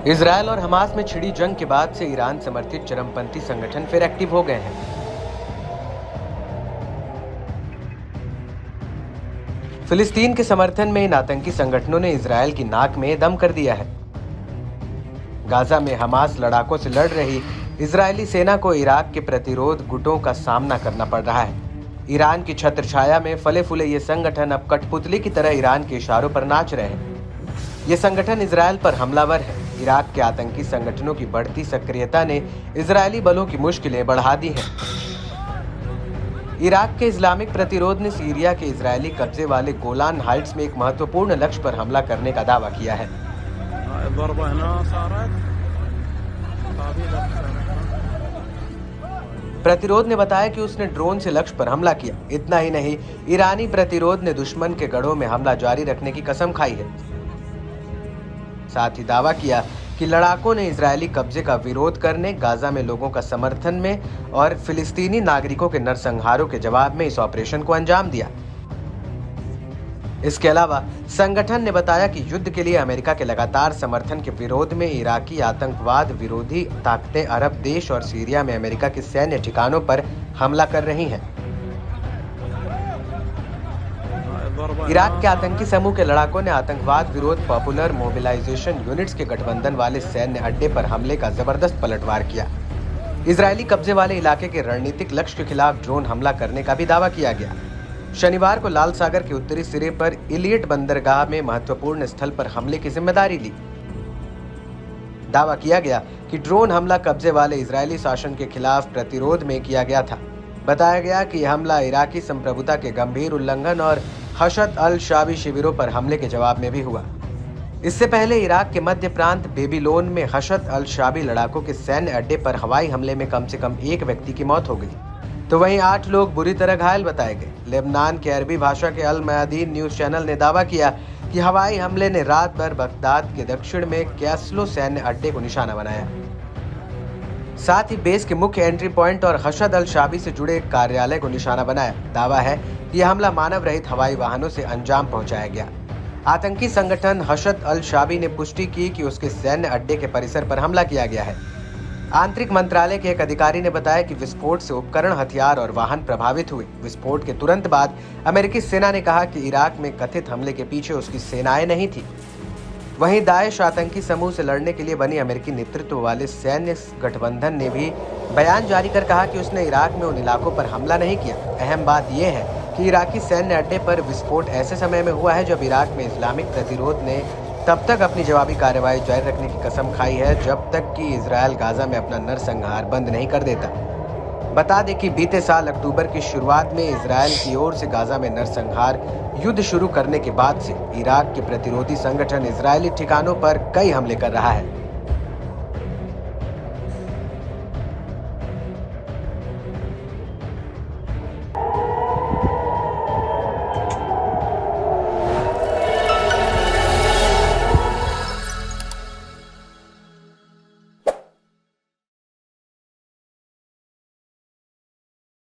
Israel और Hamas में छिड़ी जंग के बाद से ईरान समर्थित चरमपंथी संगठन फिर एक्टिव हो गए हैं। फिलिस्तीन के समर्थन में इन आतंकी संगठनों ने इजरायल की नाक में दम कर दिया है। गाजा में हमास लड़ाकों से लड़ रही इजरायली सेना को इराक के प्रतिरोध गुटों का सामना करना पड़ रहा है। ईरान की छत्रछाया में फले फूले ये संगठन अब कठपुतली की तरह ईरान के इशारों पर नाच रहे हैं। ये संगठन इजरायल पर हमलावर है। इराक के आतंकी संगठनों की बढ़ती सक्रियता ने इजरायली बलों की मुश्किलें बढ़ा दी हैं। इराक के इस्लामिक प्रतिरोध ने सीरिया के इजरायली कब्जे वाले गोलान हाइट्स में एक महत्वपूर्ण लक्ष्य पर हमला करने का दावा किया है। प्रतिरोध ने बताया कि उसने ड्रोन से लक्ष्य पर हमला किया। इतना ही नहीं, ईरानी प्रतिरोध ने दुश्मन के गढ़ों में हमला जारी रखने की कसम खाई है। साथ ही दावा किया कि लड़ाकों ने इजरायली कब्जे का विरोध करने, गाजा में लोगों का समर्थन में और फिलिस्तीनी नागरिकों के नरसंहारों के जवाब में इस ऑपरेशन को अंजाम दिया। इसके अलावा संगठन ने बताया कि युद्ध के लिए अमेरिका के लगातार समर्थन के विरोध में इराकी आतंकवाद विरोधी ताकतें अरब देश और सीरिया में अमेरिका के सैन्य ठिकानों पर हमला कर रही हैं। इराक के आतंकी समूह के लड़ाकों ने आतंकवाद विरोध पॉपुलर मोबिलाइजेशन यूनिट्स के गठबंधन वाले सैन्य अड्डे पर हमले का जबरदस्त पलटवार किया। इजरायली कब्जे वाले इलाके के रणनीतिक लक्ष्य के खिलाफ ड्रोन हमला करने का भी दावा किया गया। शनिवार को लाल सागर के उत्तरी सिरे पर इलियट बंदरगाह में महत्वपूर्ण स्थल पर हमले की जिम्मेदारी ली। दावा किया गया कि ड्रोन हमला कब्जे वाले इजरायली शासन के खिलाफ प्रतिरोध में किया गया था। बताया गया कि यह हमला इराकी संप्रभुता के गंभीर उल्लंघन और हशद अल शाबी शिविरों पर हमले के जवाब में भी हुआ। इससे पहले इराक के मध्य प्रांत बेबीलोन में हशद अल शाबी लड़ाकों के सैन्य अड्डे पर हवाई हमले में कम से कम एक व्यक्ति की मौत हो गई, तो वहीं 8 लोग बुरी तरह घायल बताए गए। लेबनान के अरबी भाषा के अल मयादीन न्यूज चैनल ने दावा किया कि हवाई हमले ने रात भर बगदाद के दक्षिण में कैसलो सैन्य अड्डे को निशाना बनाया। साथ ही बेस के मुख्य एंट्री पॉइंट और हशद अल शाबी से जुड़े एक कार्यालय को निशाना बनाया। दावा है कि यह हमला मानव रहित हवाई वाहनों से अंजाम पहुंचाया गया। आतंकी संगठन हशद अल शाबी ने पुष्टि की कि उसके सैन्य अड्डे के परिसर पर हमला किया गया है। आंतरिक मंत्रालय के एक अधिकारी ने बताया कि विस्फोट से उपकरण, हथियार और वाहन प्रभावित हुए। विस्फोट के तुरंत बाद अमेरिकी सेना ने कहा कि इराक में कथित हमले के पीछे उसकी सेनाएं नहीं थी। वहीं दाएश आतंकी समूह से लड़ने के लिए बनी अमेरिकी नेतृत्व वाले सैन्य गठबंधन ने भी बयान जारी कर कहा कि उसने इराक में उन इलाकों पर हमला नहीं किया। अहम बात यह है कि इराकी सैन्य अड्डे पर विस्फोट ऐसे समय में हुआ है जब इराक में इस्लामिक प्रतिरोध ने तब तक अपनी जवाबी कार्रवाई जारी रखने की कसम खाई है जब तक कि इजरायल गाजा में अपना नरसंहार बंद नहीं कर देता। बता दें कि बीते साल अक्टूबर की शुरुआत में इजरायल की ओर से गाजा में नरसंहार युद्ध शुरू करने के बाद से इराक के प्रतिरोधी संगठन इजरायली ठिकानों पर कई हमले कर रहा है।